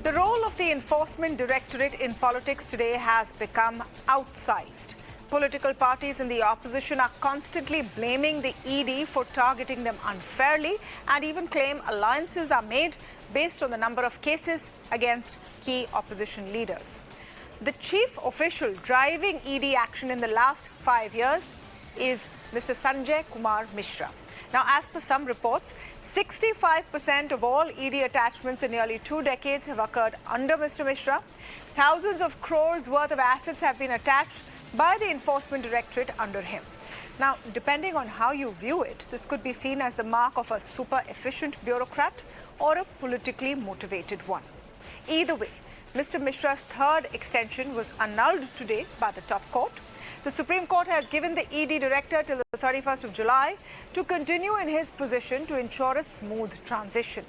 The role of the Enforcement Directorate in politics today has become outsized. Political parties in the opposition are constantly blaming the ED for targeting them unfairly and even claim alliances are made based on the number of cases against key opposition leaders. The chief official driving ED action in the last 5 years is Mr Sanjay Kumar Mishra. Now, as per some reports, 65% of all ED attachments in nearly 2 decades have occurred under Mr Mishra. Thousands of crores worth of assets have been attached by the Enforcement Directorate under him. Now, depending on how you view it, this could be seen as the mark of a super efficient bureaucrat or a politically motivated one. Either way, Mr Mishra's third extension was annulled today by the top court. The Supreme Court has given the ED director till the 31st of July to continue in his position to ensure a smooth transition.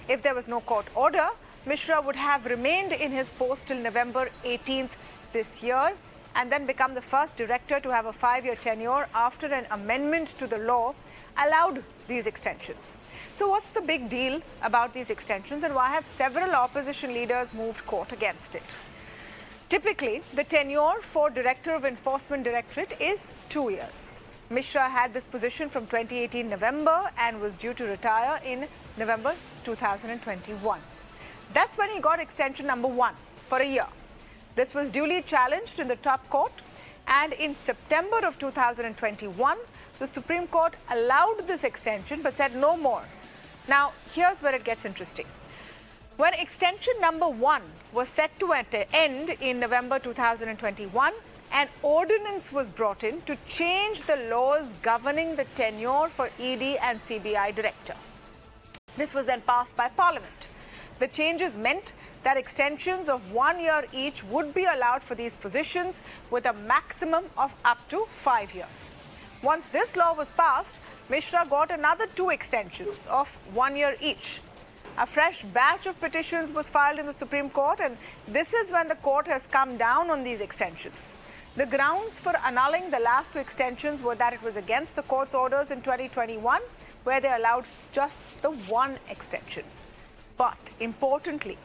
If there was no court order, Mishra would have remained in his post till November 18th this year and then become the first director to have a 5-year tenure after an amendment to the law allowed these extensions. So what's the big deal about these extensions and why have several opposition leaders moved court against it? Typically, the tenure for Director of Enforcement Directorate is 2 years. Mishra had this position from 2018 November and was due to retire in November 2021. That's when he got extension number 1 for a year. This was duly challenged in the top court, and in September of 2021, the Supreme Court allowed this extension but said no more. Now, here's where it gets interesting. When extension number 1 was set to end in November 2021, an ordinance was brought in to change the laws governing the tenure for ED and CBI director. This was then passed by Parliament. The changes meant that extensions of 1 year each would be allowed for these positions with a maximum of up to 5 years. Once this law was passed, Mishra got another 2 extensions of 1 year each. A fresh batch of petitions was filed in the Supreme Court, and this is when the court has come down on these extensions. The grounds for annulling the last 2 extensions were that it was against the court's orders in 2021, where they allowed just the 1 extension. But importantly,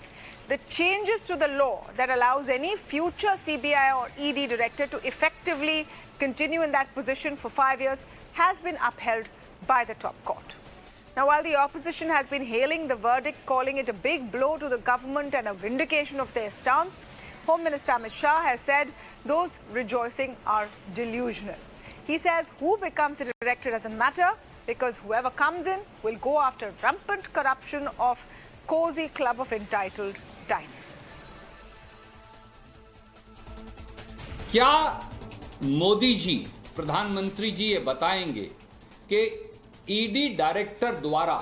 the changes to the law that allows any future CBI or ED director to effectively continue in that position for 5 years has been upheld by the top court. Now, while the opposition has been hailing the verdict, calling it a big blow to the government and a vindication of their stance, Home Minister Mr Shah has said those rejoicing are delusional. He says who becomes the director doesn't matter because whoever comes in will go after rampant corruption of cozy club of entitled dynasts. क्या मोदी जी, प्रधानमंत्री जी ये बताएंगे कि ED director द्वारा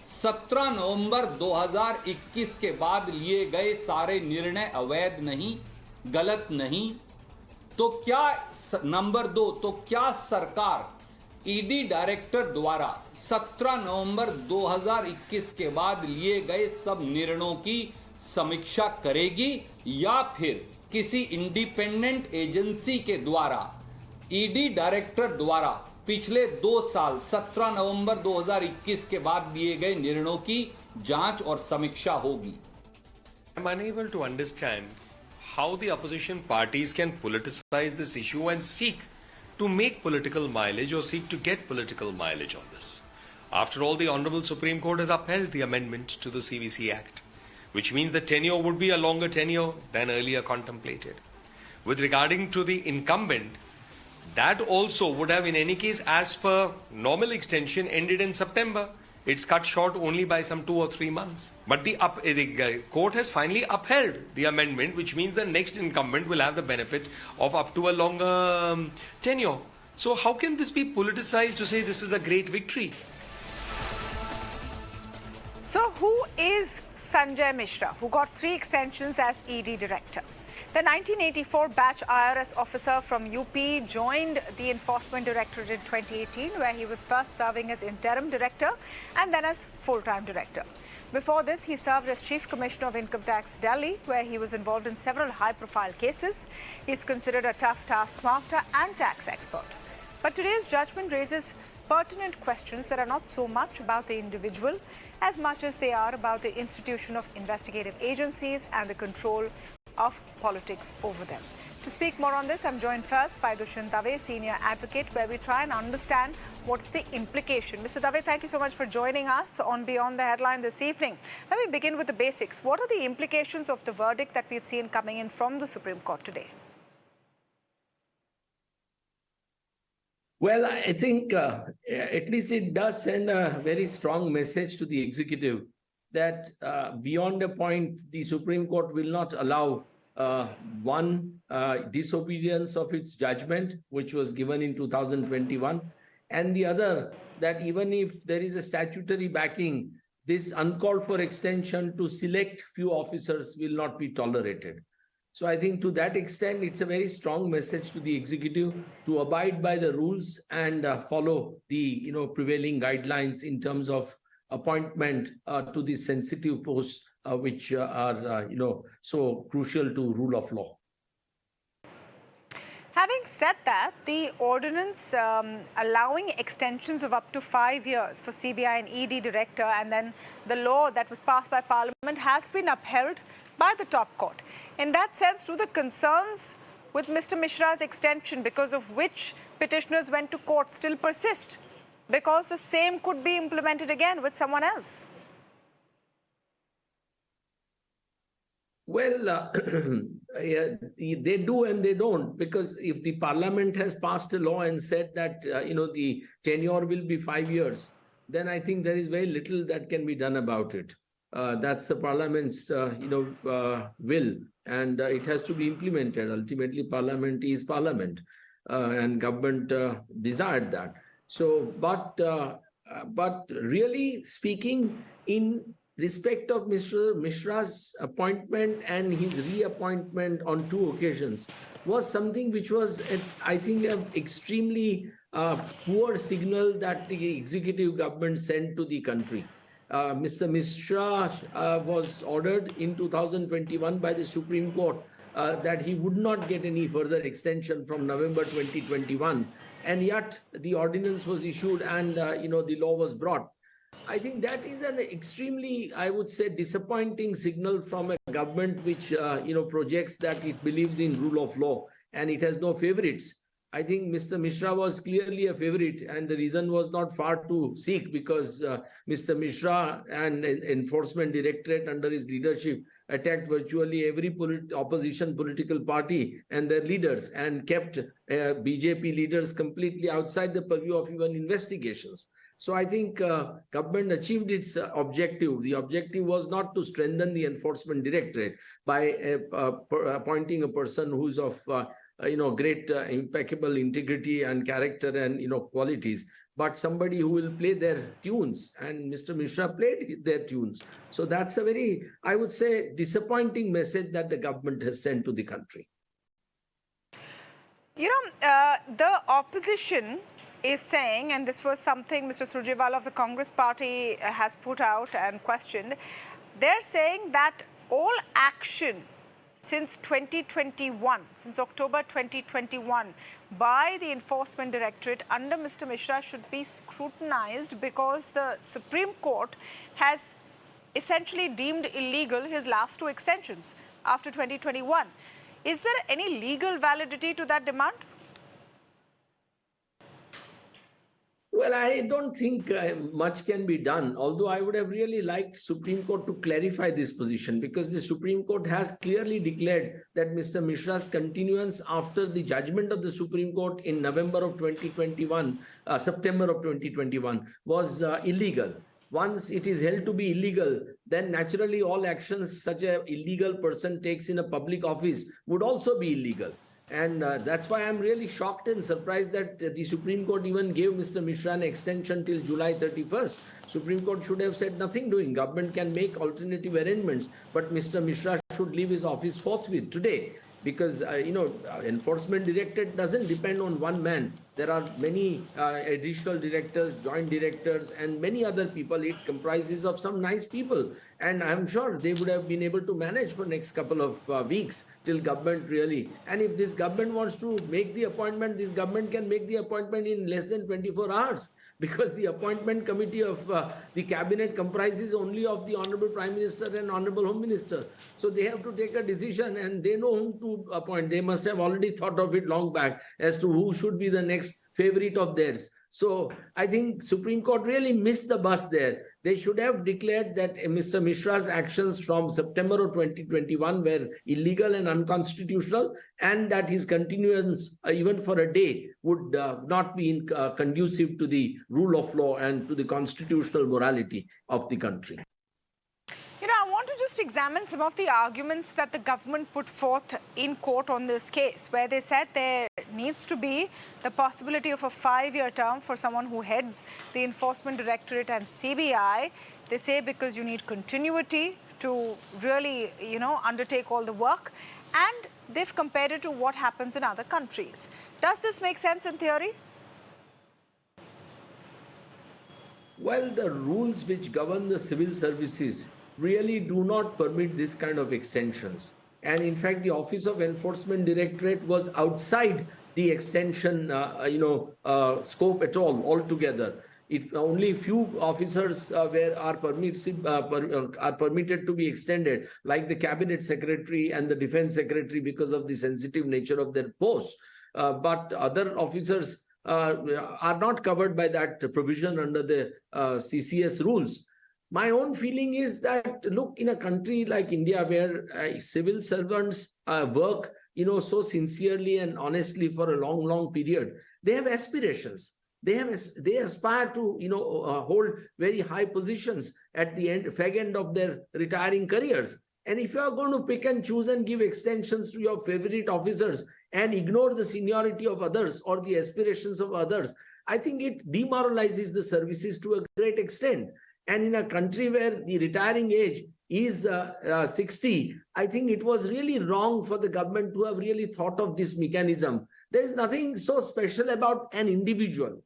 17 नवंबर 2021 के बाद लिए गए सारे निर्णय अवैध नहीं, गलत नहीं? तो क्या नंबर 2, तो क्या सरकार ईडी डायरेक्टर द्वारा 17 नवंबर 2021 के बाद लिए गए सब निर्णयों की समीक्षा करेगी या फिर किसी इंडिपेंडेंट एजेंसी के द्वारा ईडी डायरेक्टर द्वारा पिछले 2 साल 17 नवंबर 2021 के बाद लिए गए निर्णयों की जांच और समीक्षा होगी? I'm unable to understand how the opposition parties can politicize this issue and seek to make political mileage or seek to get political mileage on this. After all, the Honorable Supreme Court has upheld the amendment to the CVC Act, which means the tenure would be a longer tenure than earlier contemplated. With regarding to the incumbent, that also would have in any case as per normal extension ended in September. It's cut short only by some 2 or 3 months. But the court has finally upheld the amendment, which means the next incumbent will have the benefit of up to a longer tenure. So how can this be politicized to say this is a great victory? So who is Sanjay Mishra, who got 3 extensions as ED director? The 1984 batch IRS officer from UP joined the Enforcement Directorate in 2018, where he was first serving as interim director and then as full-time director. Before this, he served as Chief Commissioner of Income Tax Delhi, where he was involved in several high-profile cases. He is considered a tough taskmaster and tax expert. But today's judgment raises pertinent questions that are not so much about the individual as much as they are about the institution of investigative agencies and the control of politics over them. To speak more on this, I'm joined first by Dushyant Dave, senior advocate, where we try and understand what's the implication. Mr. Dave, thank you so much for joining us on Beyond the Headline this evening. Let me begin with the basics. What are the implications of the verdict that we've seen coming in from the Supreme Court today? Well, I think at least it does send a very strong message to the executive that beyond a point, the Supreme Court will not allow disobedience of its judgment, which was given in 2021, and the other, that even if there is a statutory backing, this uncalled for extension to select few officers will not be tolerated. So I think to that extent, it's a very strong message to the executive to abide by the rules and follow the prevailing guidelines in terms of appointment to these sensitive posts, which are so crucial to rule of law. Having said that, the ordinance allowing extensions of up to 5 years for CBI and ED director, and then the law that was passed by Parliament has been upheld by the top court. In that sense, do the concerns with Mr. Mishra's extension, because of which petitioners went to court, still persist? Because the same could be implemented again with someone else. Well, they do and they don't, because if the Parliament has passed a law and said that the tenure will be 5 years, then I think there is very little that can be done about it. That's the Parliament's will, and it has to be implemented. Ultimately, Parliament is Parliament, and government desired that. So, but really speaking, in respect of Mr. Mishra's appointment and his reappointment on 2 occasions was something which was, I think, an extremely poor signal that the executive government sent to the country. Mr. Mishra was ordered in 2021 by the Supreme Court that he would not get any further extension from November 2021. And yet the ordinance was issued and, the law was brought. I think that is an extremely, I would say, disappointing signal from a government which, projects that it believes in rule of law and it has no favorites. I think Mr. Mishra was clearly a favorite, and the reason was not far to seek, because Mr. Mishra and Enforcement Directorate under his leadership attacked virtually every opposition political party and their leaders, and kept BJP leaders completely outside the purview of even investigations. So I think government achieved its objective. The objective was not to strengthen the Enforcement Directorate by appointing a person who's of great impeccable integrity and character and qualities, but somebody who will play their tunes, and Mr. Mishra played their tunes. So that's a very, I would say, disappointing message that the government has sent to the country. The opposition is saying, and this was something Mr. Surjewala of the Congress Party has put out and questioned, they're saying that all action since 2021, since October 2021, by the Enforcement Directorate under Mr. Mishra should be scrutinized, because the Supreme Court has essentially deemed illegal his last 2 extensions after 2021. Is there any legal validity to that demand? Well, I don't think much can be done, although I would have really liked Supreme Court to clarify this position, because the Supreme Court has clearly declared that Mr. Mishra's continuance after the judgment of the Supreme Court in November of 2021, September of 2021, was illegal. Once it is held to be illegal, then naturally all actions such an illegal person takes in a public office would also be illegal. And that's why I'm really shocked and surprised that the Supreme Court even gave Mr. Mishra an extension till July 31st. Supreme Court should have said nothing doing. Government can make alternative arrangements, but Mr. Mishra should leave his office forthwith today. Because, Enforcement Directorate doesn't depend on one man. There are many additional directors, joint directors, and many other people. It comprises of some nice people. And I'm sure they would have been able to manage for next couple of weeks till government really. And if this government wants to make the appointment, this government can make the appointment in less than 24 hours. because the appointment committee of the cabinet comprises only of the Honorable Prime Minister and Honorable Home Minister. So they have to take a decision and they know whom to appoint. They must have already thought of it long back as to who should be the next favorite of theirs. So I think Supreme Court really missed the bus there. They should have declared that Mr. Mishra's actions from September of 2021 were illegal and unconstitutional, and that his continuance, even for a day, would not be conducive to the rule of law and to the constitutional morality of the country. You know, I want to just examine some of the arguments that the government put forth in court on this case, where they said there needs to be the possibility of a 5-year term for someone who heads the Enforcement Directorate and CBI. They say because you need continuity to really, undertake all the work. And they've compared it to what happens in other countries. Does this make sense in theory? Well, the rules which govern the civil services really do not permit this kind of extensions. And in fact, the Office of Enforcement Directorate was outside the extension, scope at all altogether. If only few officers are permitted to be extended, like the Cabinet Secretary and the Defense Secretary, because of the sensitive nature of their post. But other officers are not covered by that provision under the CCS rules. My own feeling is that, look, in a country like India, where civil servants work, so sincerely and honestly for a long, long period, they have aspirations. They aspire to, hold very high positions at the fag end of their retiring careers. And if you are going to pick and choose and give extensions to your favorite officers and ignore the seniority of others or the aspirations of others, I think it demoralizes the services to a great extent. And in a country where the retiring age is 60, I think it was really wrong for the government to have really thought of this mechanism. There is nothing so special about an individual.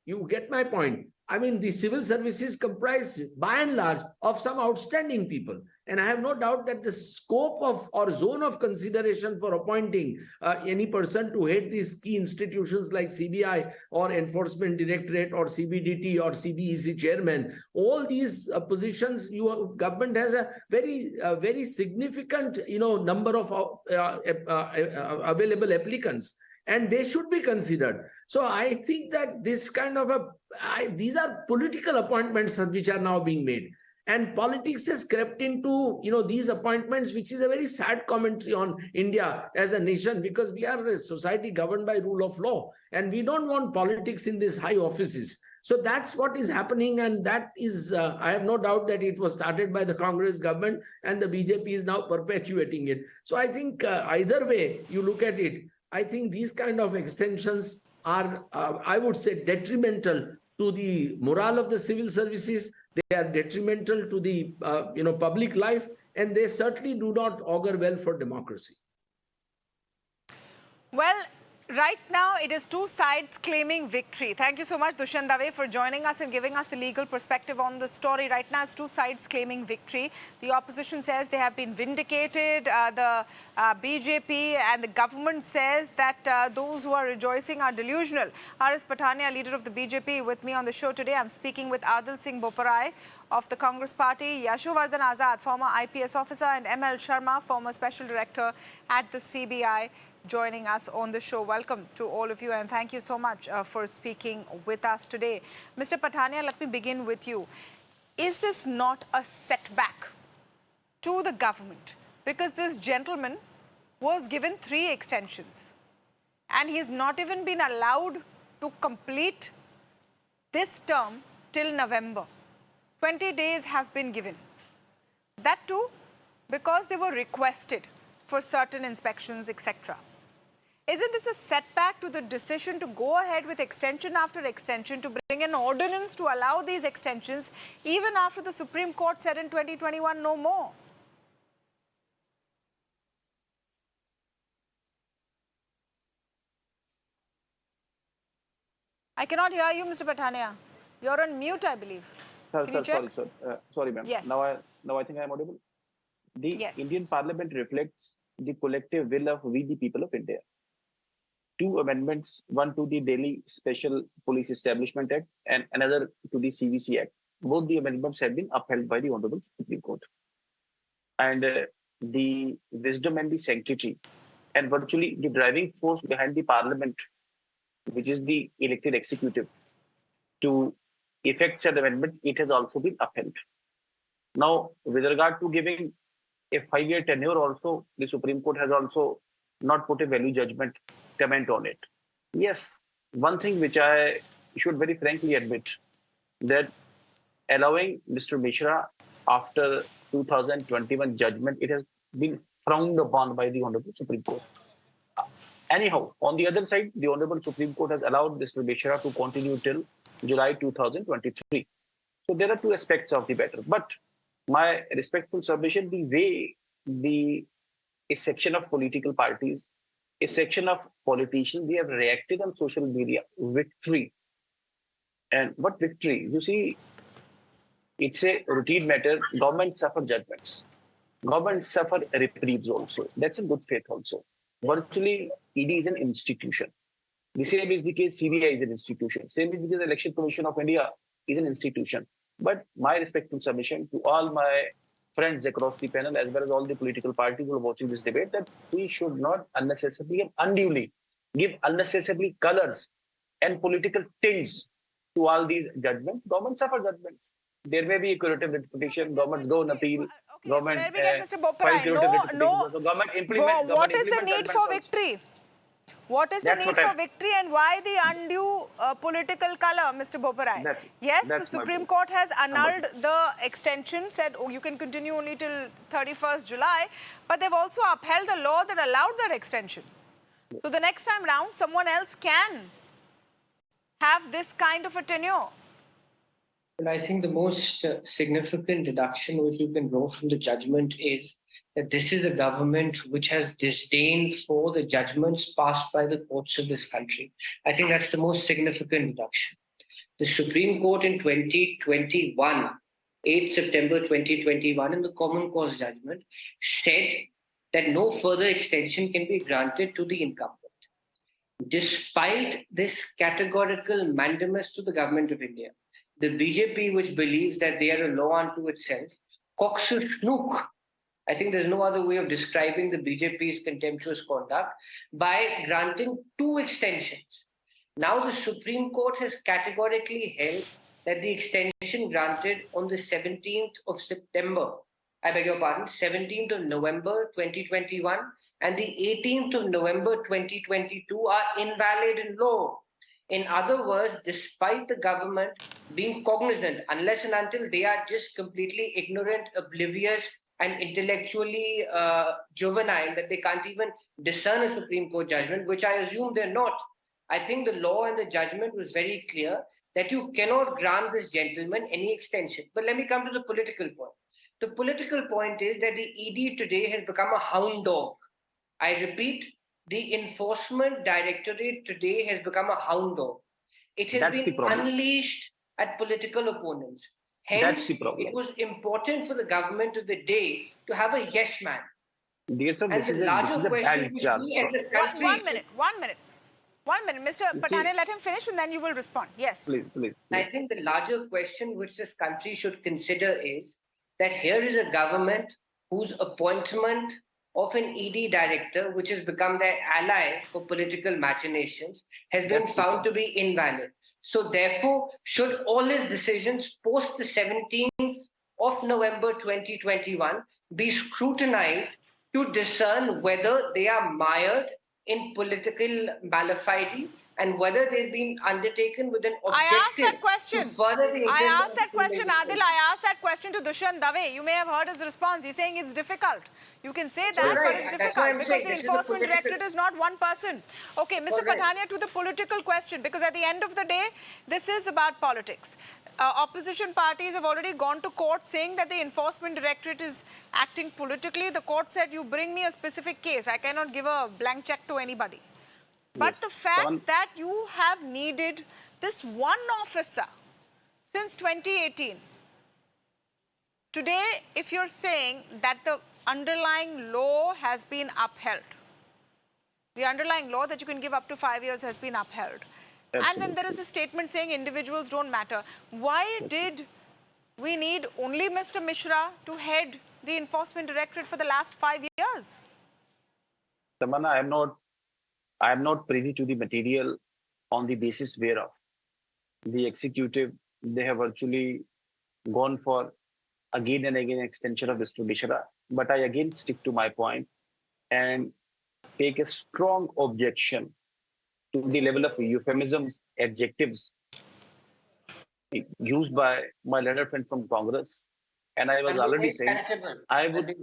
You get my point. I mean, the civil services comprise, by and large, of some outstanding people. And I have no doubt that the scope of or zone of consideration for appointing any person to head these key institutions like CBI or Enforcement Directorate or CBDT or CBEC chairman, all these positions, government has a very significant number of available applicants, and they should be considered. So I think that this kind of these are political appointments which are now being made. And politics has crept into, these appointments, which is a very sad commentary on India as a nation, because we are a society governed by rule of law, and we don't want politics in these high offices. So that's what is happening, and that is, I have no doubt that it was started by the Congress government, and the BJP is now perpetuating it. So I think either way you look at it, I think these kind of extensions are, I would say, detrimental to the morale of the civil services. They are detrimental to the public life, and they certainly do not augur well for democracy. Well, right now it is two sides claiming victory. Thank you so much, Dushyant Dave, for joining us and giving us the legal perspective on the story. Right now it's two sides claiming victory. The opposition says they have been vindicated. The BJP and the government says that those who are rejoicing are delusional. R.S. Pathania, leader of the BJP, with me on the show today. I'm speaking with Adil Singh Boparai of the Congress Party, Yashowardhan Azad, former IPS officer, and ML Sharma, former special director at the CBI, joining us on the show. Welcome to all of you, and thank you so much for speaking with us today. Mr. Pathania, let me begin with you. Is this not a setback to the government? Because this gentleman was given 3 extensions, and he's not even been allowed to complete this term till November. 20 days have been given. That too because they were requested for certain inspections, etc. Isn't this a setback to the decision to go ahead with extension after extension, to bring an ordinance to allow these extensions, even after the Supreme Court said in 2021 no more? I cannot hear you, Mr. Pathania. You're on mute, I believe. Sorry, ma'am. Yes. Now I think I am audible. The Yes. Indian Parliament reflects the collective will of we, the people of India. two amendments, one to the Delhi Special Police Establishment Act and another to the CVC Act. Both the amendments have been upheld by the Honorable Supreme Court. And the wisdom and the sanctity and virtually the driving force behind the parliament, which is the elected executive, to effect said amendments, it has also been upheld. Now, with regard to giving a 5-year tenure also, the Supreme Court has also not put a value judgment comment on it. Yes, one thing which I should very frankly admit, that allowing Mr. Mishra after 2021 judgment, it has been frowned upon by the Honorable Supreme Court. Anyhow, on the other side, the Honorable Supreme Court has allowed Mr. Mishra to continue till July 2023. So there are two aspects of the matter. But my respectful submission, the way a section of political parties, a section of politicians, they have reacted on social media, victory. And what victory? You see, it's a routine matter. Government suffer judgments. Government suffer reprieves also. That's a good faith also. Virtually, ED is an institution. The same is the case, CBI is an institution. Same is the case, Election Commission of India is an institution. But my respectful submission to all my friends across the panel, as well as all the political parties who are watching this debate, that we should not unnecessarily and unduly give unnecessarily colors and political tints to all these judgments. Government suffer judgments. There may be a curative interpretation. Governments go on appeal. Okay, Government let me get Mr. file Boparai. curative interpretation. So government implement. What is the implement need judgments for also. victory? What is the need for victory and why the undue political color, Mr. Boparai? Yes, the Supreme Court has annulled the extension, said you can continue only till 31st July, but they've also upheld the law that allowed that extension. So the next time round, someone else can have this kind of a tenure. Well, I think the most significant deduction which you can draw from the judgment is that this is a government which has disdain for the judgments passed by the courts of this country. I think that's the most significant deduction. The Supreme Court in 2021, 8 September 2021, in the Common Cause judgment, said that no further extension can be granted to the incumbent. Despite this categorical mandamus to the government of India, the BJP, which believes that they are a law unto itself, cocks a snook. I think there's no other way of describing the BJP's contemptuous conduct, by granting 2 extensions. Now the Supreme Court has categorically held that the extension granted on the 17th of September, 17th of November 2021 and the 18th of November 2022 are invalid in law. In other words, despite the government being cognizant, unless and until they are just completely ignorant, oblivious, and intellectually juvenile, that they can't even discern a Supreme Court judgment, which I assume they're not. I think the law and the judgment was very clear that you cannot grant this gentleman any extension. But let me come to the political point. The political point is that the ED today has become a hound dog. I repeat, the Enforcement Directorate today has become a hound dog. It has been unleashed at political opponents. Hence, it was important for the government of the day to have a yes man. Dear sir, this is a bad chance. One minute, Mr. Pathania, let him finish and then you will respond. Yes. Please. I think the larger question which this country should consider is that here is a government whose appointment of an ED director, which has become their ally for political machinations, has been found to be invalid. So therefore, should all his decisions post the 17th of November 2021 be scrutinized to discern whether they are mired in political malafide and whether they've been undertaken with an objective. I asked that question. I asked that question, Adil. I asked that question to Dushyant Dave. You may have heard his response. He's saying it's difficult. You can say that, but it's difficult because the Enforcement Directorate is not one person. Okay, Mr. Pathania, to the political question, because at the end of the day, this is about politics. Opposition parties have already gone to court saying that the Enforcement Directorate is acting politically. The court said, you bring me a specific case. I cannot give a blank check to anybody. But the fact that you have needed this one officer since 2018, today, if you're saying that the underlying law has been upheld, The underlying law that you can give up to 5 years has been upheld. And then there is a statement saying individuals don't matter. Why did we need only Mr. Mishra to head the Enforcement Directorate for the last 5 years? Tamanna, I am not privy to the material on the basis whereof the executive, they have virtually gone for again and again extension of Mr. Mishra. But I again stick to my point and take a strong objection to the level of euphemisms, adjectives used by my learned friend from Congress. And I was already saying, I would,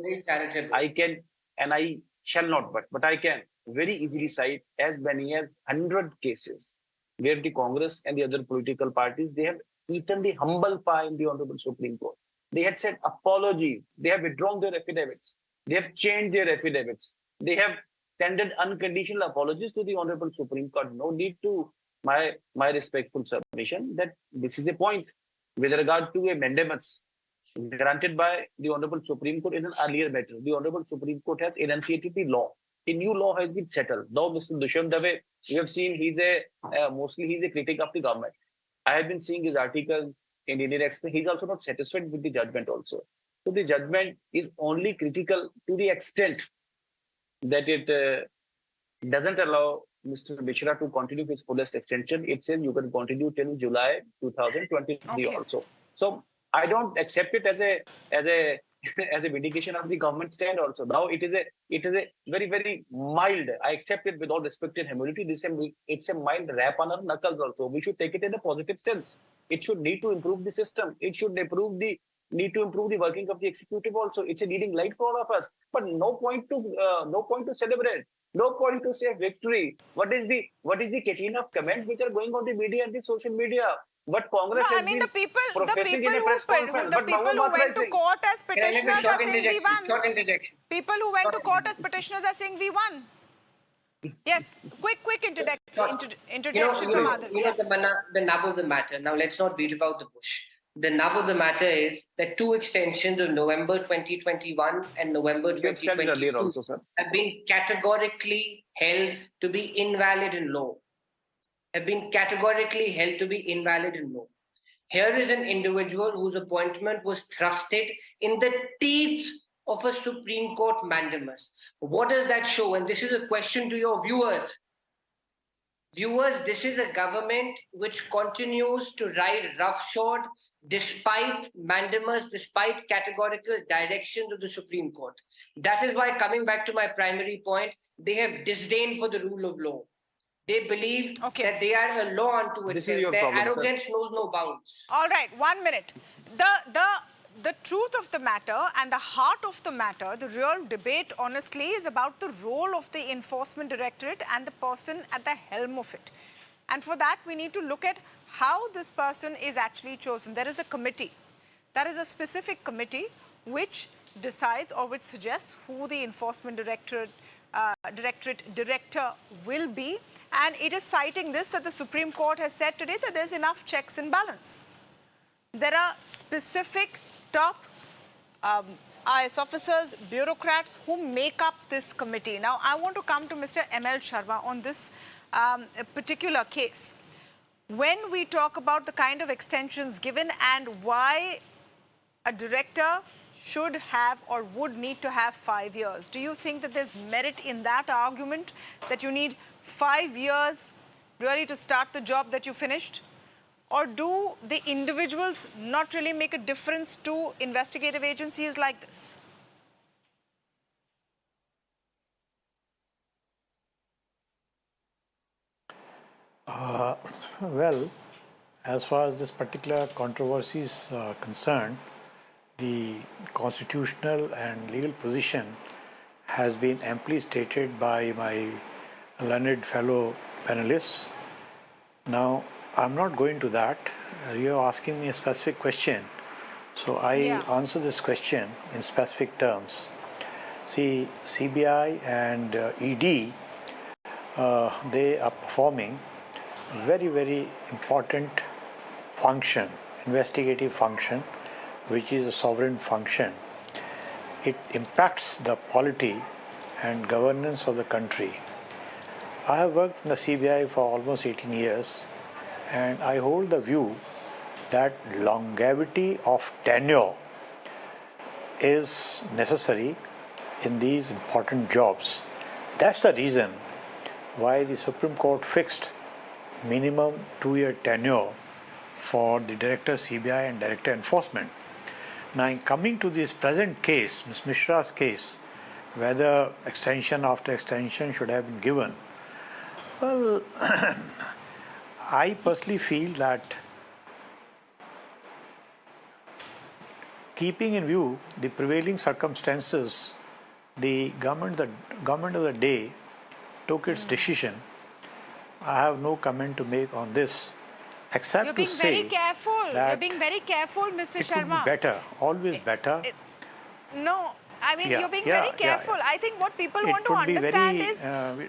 I can, and I shall not, but I can very easily cite as many as 100 cases where the Congress and the other political parties, they have eaten the humble pie in the Honorable Supreme Court. They had said apology. They have withdrawn their affidavits. They have changed their affidavits. They have tendered unconditional apologies to the Honorable Supreme Court. No need to my respectful submission that this is a point with regard to a mandamus granted by the Honorable Supreme Court in an earlier matter. The Honorable Supreme Court has enunciated the law. A new law has been settled. Though Mr. Dushyant Dave, we have seen he's mostly he's a critic of the government. I have been seeing his articles in Indian Express. He's also not satisfied with the judgment also. So the judgment is only critical to the extent that it doesn't allow Mr. Mishra to continue his fullest extension. It says you can continue till July 2023 also. So I don't accept it as a as a vindication of the government stand also. Now it is a very, very mild. I accept it with all respect and humility. It's a mild rap on our knuckles also. We should take it in a positive sense. It should need to improve the system. It should need to improve the working of the executive also. It's a leading light for all of us. But no point to celebrate. No point to say victory. What is the catene of comments which are going on the media and the social media? What Congress has been professing in a press conference. The people who went to court as petitioners are saying we won. People who went to court as petitioners are saying we won. Yes, quick interjection from others. Yes. The nub of the matter. Now let's not beat about the bush. The nub of the matter is that two extensions of November 2021 and November 2022 also, have been categorically held to be invalid in law. Here is an individual whose appointment was thrusted in the teeth of a Supreme Court mandamus. What does that show? And this is a question to your viewers. Viewers, this is a government which continues to ride roughshod despite mandamus, despite categorical directions of the Supreme Court. That is why, coming back to my primary point, they have disdain for the rule of law. They believe that they are a law unto itself. Their arrogance knows no bounds. All right, 1 minute. The truth of the matter and the heart of the matter, the real debate, honestly, is about the role of the Enforcement Directorate and the person at the helm of it. And for that, we need to look at how this person is actually chosen. There is a committee. That is a specific committee which decides or which suggests who the Enforcement Directorate director will be, and it is citing this that the Supreme Court has said today that there's enough checks and balance. There are specific top IS officers, bureaucrats who make up this committee. Now, I want to come to Mr. M.L. Sharma on this particular case. When we talk about the kind of extensions given and why a director should have or would need to have 5 years. Do you think that there's merit in that argument, that you need 5 years really to start the job that you finished? Or do the individuals not really make a difference to investigative agencies like this? Well, as far as this particular controversy is concerned, the constitutional and legal position has been amply stated by my learned fellow panelists. Now, I'm not going to that. You're asking me a specific question. So I answer this question in specific terms. See, CBI and ED, they are performing a very, very important function, investigative function, which is a sovereign function. It impacts the polity and governance of the country. I have worked in the CBI for almost 18 years, and I hold the view that longevity of tenure is necessary in these important jobs. That's the reason why the Supreme Court fixed minimum 2-year tenure for the Director CBI and Director Enforcement. Now, coming to this present case, Ms. Mishra's case, whether extension after extension should have been given, well, I personally feel that keeping in view the prevailing circumstances, the government of the day took its decision. I have no comment to make on this, except You're to being say very careful. that You're being very careful, Mr. it would Sharma. be better, always better. No, I mean, Yeah, you're being yeah, very careful. yeah. I think what people It want to would be understand very, is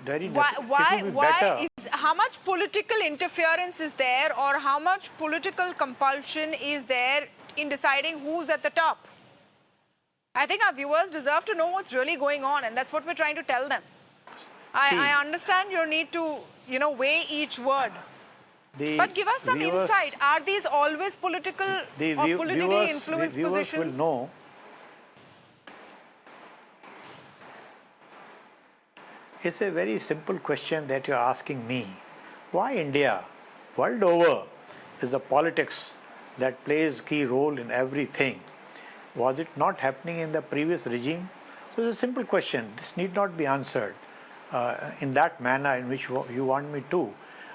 very why is how much political interference is there, or how much political compulsion is there in deciding who's at the top. I think our viewers deserve to know what's really going on, and that's what we're trying to tell them. I understand your need to, weigh each word. But give us some viewers, insight. Are these always political or politically influenced viewers positions? will know. It's a very simple question that you're asking me. Why India, world over, is the politics that plays key role in everything? Was it not happening in the previous regime? So it's a simple question. This need not be answered in that manner in which you want me to.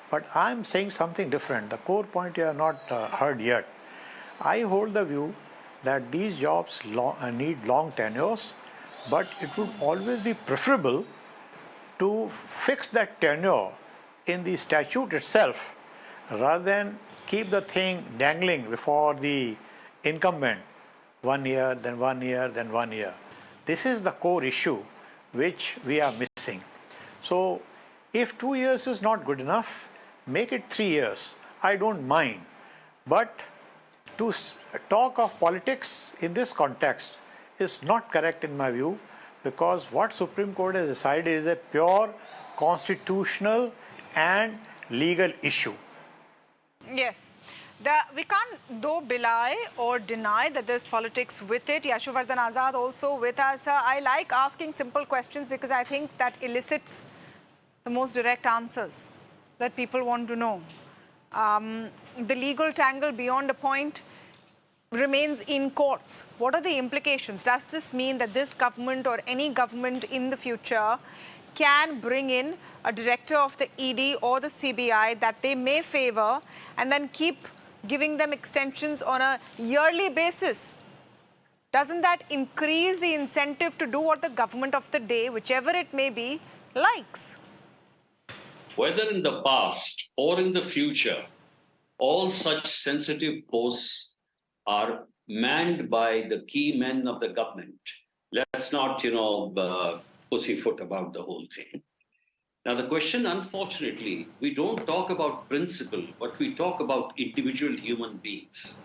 But I'm saying something different. The core point you have not heard yet. I hold the view that these jobs need long tenures, but it would always be preferable to fix that tenure in the statute itself rather than keep the thing dangling before the incumbent 1 year, then 1 year, then 1 year. This is the core issue which we are missing. So if 2 years is not good enough, make it 3 years. I don't mind. But to talk of politics in this context is not correct in my view, because what Supreme Court has decided is a pure constitutional and legal issue. Yes. We can't though belie or deny that there's politics with it. Yashuvardhan Azad also with us. I like asking simple questions because I think that elicits the most direct answers that people want to know. The legal tangle beyond a point remains in courts. What are the implications? Does this mean that this government or any government in the future can bring in a director of the ED or the CBI that they may favor and then keep giving them extensions on a yearly basis? Doesn't that increase the incentive to do what the government of the day, whichever it may be, likes? Whether in the past or in the future, all such sensitive posts are manned by the key men of the government. Let's not, pussyfoot about the whole thing. Now, the question, unfortunately, we don't talk about principle, but we talk about individual human beings.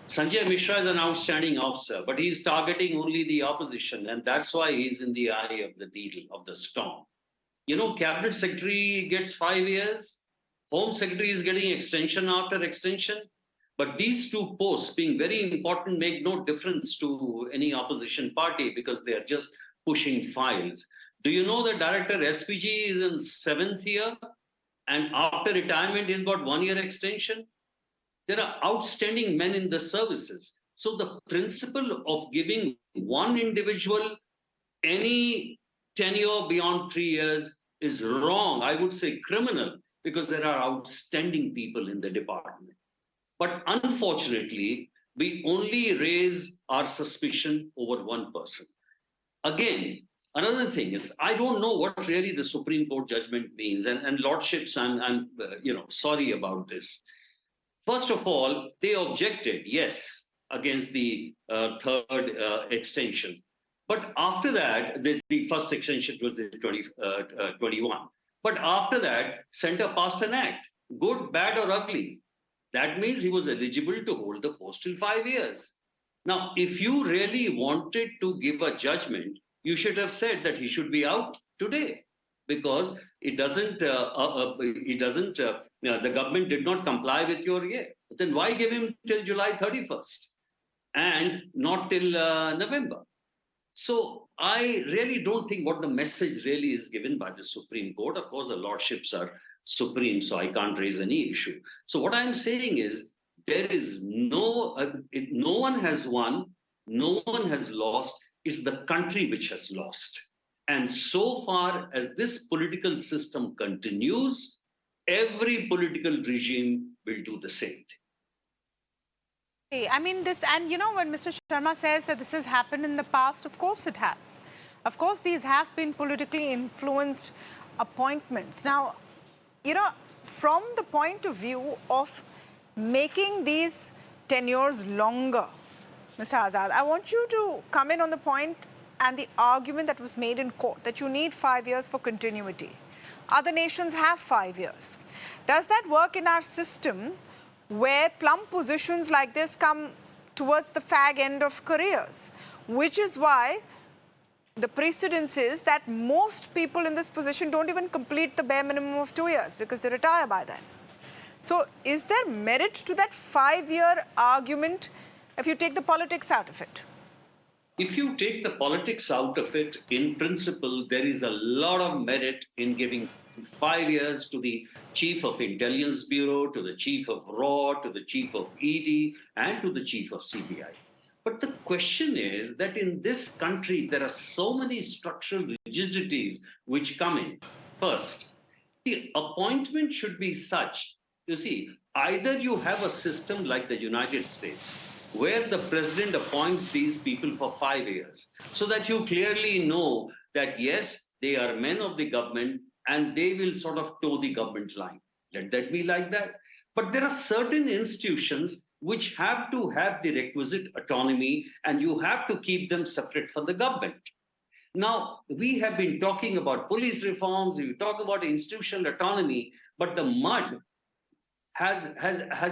Sanjay Mishra is an outstanding officer, but he's targeting only the opposition, and that's why he's in the eye of the needle, of the storm. Cabinet Secretary gets 5 years, Home Secretary is getting extension after extension, but these two posts, being very important, make no difference to any opposition party because they are just pushing files. Do you know that Director SPG is in 7th year, and after retirement he's got 1 year extension? There are outstanding men in the services. So the principle of giving one individual any tenure beyond 3 years is wrong. I would say criminal, because there are outstanding people in the department. But unfortunately, we only raise our suspicion over one person. Again, another thing is, I don't know what really the Supreme Court judgment means. And Lordships, I'm sorry about this. First of all, they objected, yes, against the third extension. But after that, the first extension was the 21. But after that, Centre passed an act, good, bad, or ugly. That means he was eligible to hold the post till 5 years. Now, if you really wanted to give a judgment, you should have said that he should be out today. because the government did not comply with your year. Then why give him till July 31st and not till November? So I really don't think what the message really is given by the Supreme Court. Of course, the lordships are supreme, so I can't raise any issue. So what I'm saying is there is no one has won, no one has lost. It's the country which has lost. And so far as this political system continues, every political regime will do the same thing. I mean, this, and you know, when Mr. Sharma says that this has happened in the past, of course it has. Of course, these have been politically influenced appointments. Now, you know, from the point of view of making these tenures longer, Mr. Azad, I want you to come in on the point and the argument that was made in court that you need 5 years for continuity. Other nations have 5 years. Does that work in our system where plump positions like this come towards the fag end of careers, which is why the precedence is that most people in this position don't even complete the bare minimum of 2 years because they retire by then. So is there merit to that 5-year argument if you take the politics out of it? If you take the politics out of it, in principle, there is a lot of merit in giving 5 years to the Chief of Intelligence Bureau, to the Chief of RAW, to the Chief of ED, and to the Chief of CBI. But the question is that in this country, there are so many structural rigidities which come in. First, the appointment should be such, you see, either you have a system like the United States, where the president appoints these people for 5 years, so that you clearly know that, yes, they are men of the government and they will sort of toe the government line. Let that be like that. But there are certain institutions which have to have the requisite autonomy and you have to keep them separate from the government. Now, we have been talking about police reforms, we talk about institutional autonomy, but the mud has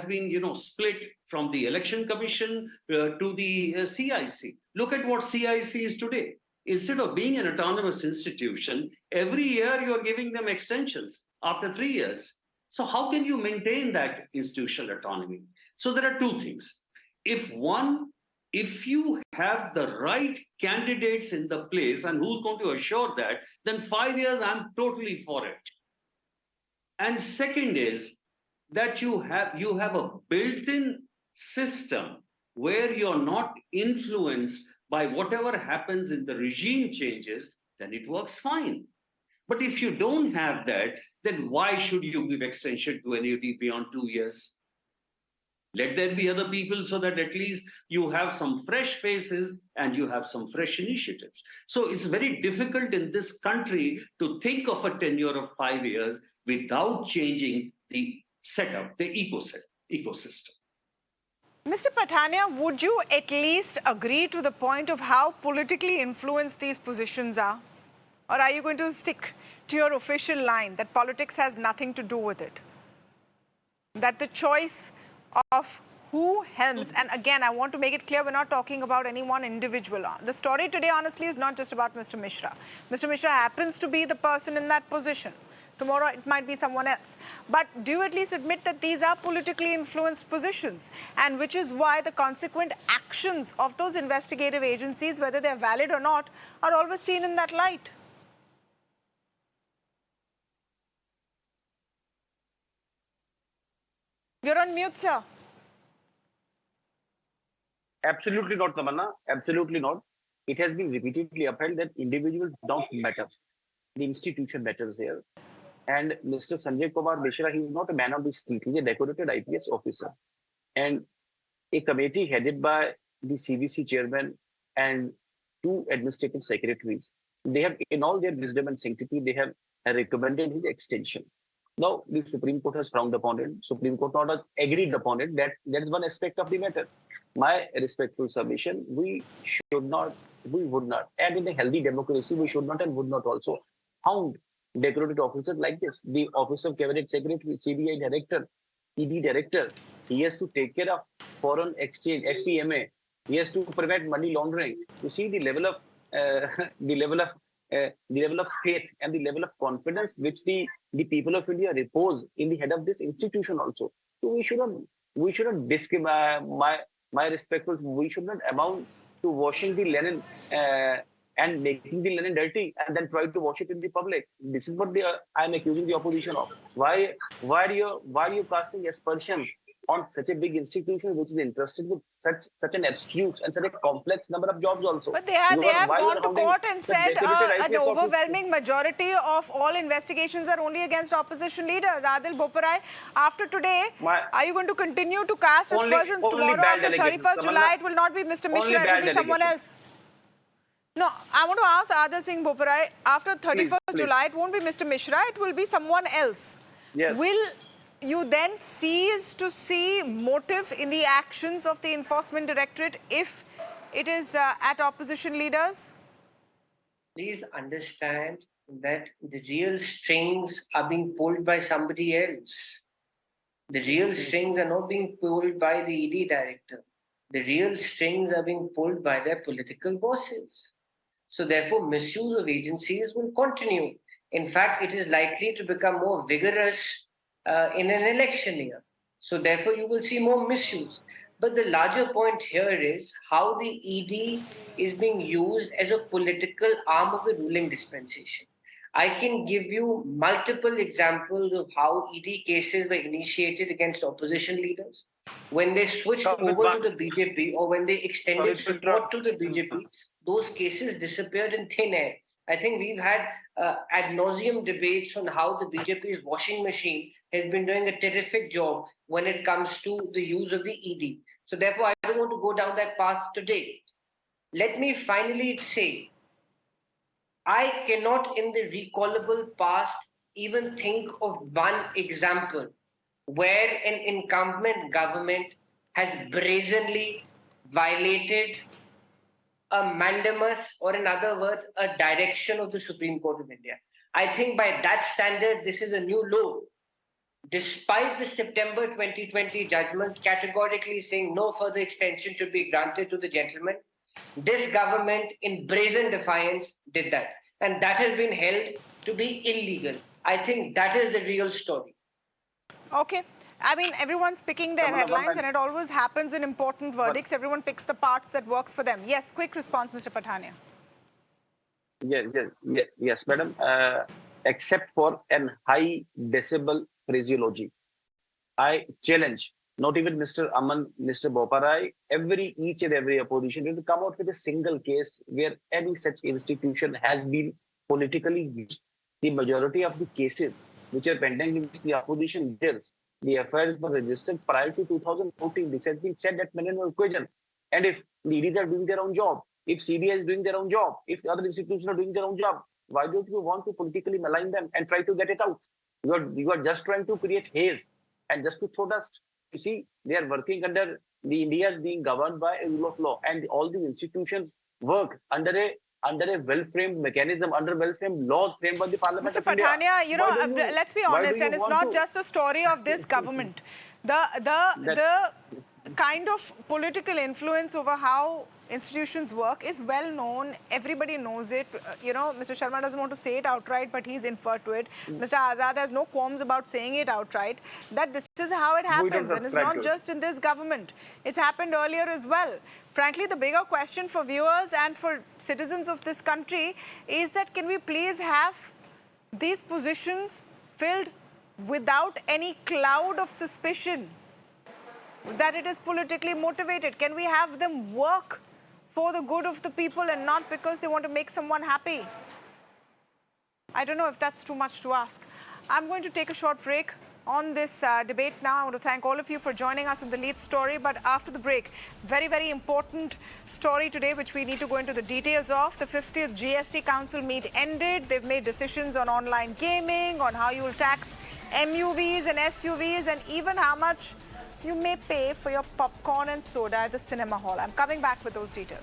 been, you know, split from the Election Commission to the CIC. Look at what CIC is today. Instead of being an autonomous institution, every year you're giving them extensions after 3 years. So how can you maintain that institutional autonomy? So there are two things. If you have the right candidates in the place, and who's going to assure that, then 5 years, I'm totally for it. And second is that you have a built-in system where you're not influenced by whatever happens in the regime changes, then it works fine. But if you don't have that, then why should you give extension to anybody beyond 2 years? Let there be other people so that at least you have some fresh faces and you have some fresh initiatives. So it's very difficult in this country to think of a tenure of 5 years without changing the setup, the ecosystem. Mr. Pathania, would you at least agree to the point of how politically influenced these positions are? Or are you going to stick to your official line that politics has nothing to do with it? That the choice of who helms, and again, I want to make it clear, we're not talking about any one individual. The story today, honestly, is not just about Mr. Mishra. Mr. Mishra happens to be the person in that position. Tomorrow, it might be someone else. But do you at least admit that these are politically influenced positions? And which is why the consequent actions of those investigative agencies, whether they're valid or not, are always seen in that light. You're on mute, sir. Absolutely not, Tamanna. Absolutely not. It has been repeatedly upheld that individuals don't matter. The institution matters here. And Mr. Sanjay Kumar Mishra, he is not a man of the street. He's a decorated IPS officer. And a committee headed by the CVC chairman and 2 administrative secretaries, they have, in all their wisdom and sanctity, they have recommended his extension. Now, the Supreme Court has frowned upon it. Supreme Court not has agreed upon it. That is one aspect of the matter. My respectful submission, we would not, and in a healthy democracy, we should not and would not also hound decorated officers like this. The Office of Cabinet Secretary, CBI Director, ED Director, he has to take care of foreign exchange, FPMA. He has to prevent money laundering. You see the level of the level of faith and the level of confidence which the people of India repose in the head of this institution also. So we shouldn't my respectful, we should not amount to washing the linen and making the linen dirty and then try to wash it in the public. This is what I am accusing the opposition of. Why are you casting aspersions on such a big institution which is interested with such an abstruse and such a complex number of jobs also? But they have gone to court and said an overwhelming majority of all investigations are only against opposition leaders. Adil Boparai, after today, are you going to continue to cast aspersions tomorrow after 31st July? It will not be Mr. Mishra, it will be someone else. No, I want to ask Adil Singh Boparai, after 31st July, it won't be Mr. Mishra, it will be someone else. Yes. Will you then cease to see motive in the actions of the Enforcement Directorate if it is at opposition leaders? Please understand that the real strings are being pulled by somebody else. The real strings are not being pulled by the ED director. The real strings are being pulled by their political bosses. So therefore, misuse of agencies will continue. In fact, it is likely to become more vigorous in an election year. So therefore, you will see more misuse. But the larger point here is how the ED is being used as a political arm of the ruling dispensation. I can give you multiple examples of how ED cases were initiated against opposition leaders. When they switched over to the BJP or when they extended support to the BJP, those cases disappeared in thin air. I think we've had ad nauseum debates on how the BJP's washing machine has been doing a terrific job when it comes to the use of the ED. So therefore, I don't want to go down that path today. Let me finally say, I cannot in the recallable past even think of one example where an incumbent government has brazenly violated a mandamus, or in other words, a direction of the Supreme Court of India. I think by that standard, this is a new low. Despite the September 2020 judgment categorically saying no further extension should be granted to the gentleman, this government in brazen defiance did that. And that has been held to be illegal. I think that is the real story. Okay. I mean, everyone's picking their headlines and it always happens in important verdicts. Everyone picks the parts that works for them. Yes, quick response, Mr. Pathania. Yes, madam. Except for an high decibel phraseology, I challenge not even Mr. Aman, Mr. Boparai, each and every opposition will come out with a single case where any such institution has been politically used. The majority of the cases which are pending with the opposition leaders, the affairs were registered prior to 2014. This has been said at minimum occasion. And if the EDs are doing their own job, if CBI is doing their own job, if the other institutions are doing their own job, why don't you want to politically malign them and try to get it out? You are just trying to create haze and just to throw dust. You see, they are working under the India is being governed by a rule of law, and all the institutions work under a well-framed mechanism, under well-framed laws framed by the Parliament Mr. of India. Pathania, you know, let's be honest, and it's not just a story of this government. The kind of political influence over how institutions work is well known. Everybody knows it. You know, Mr. Sharma doesn't want to say it outright, but he's inferred to it. Mr. Azad has no qualms about saying it outright, that this is how it happens. And it's not just in this government. It's happened earlier as well. Frankly, the bigger question for viewers and for citizens of this country is that can we please have these positions filled without any cloud of suspicion that it is politically motivated? Can we have them work for the good of the people and not because they want to make someone happy? I don't know if that's too much to ask. I'm going to take a short break on this debate now. I want to thank all of you for joining us on the lead story. But after the break, very, very important story today, which we need to go into the details of. The 50th GST Council meet ended. They've made decisions on online gaming, on how you will tax MUVs and SUVs, and even how much you may pay for your popcorn and soda at the cinema hall. I'm coming back with those details.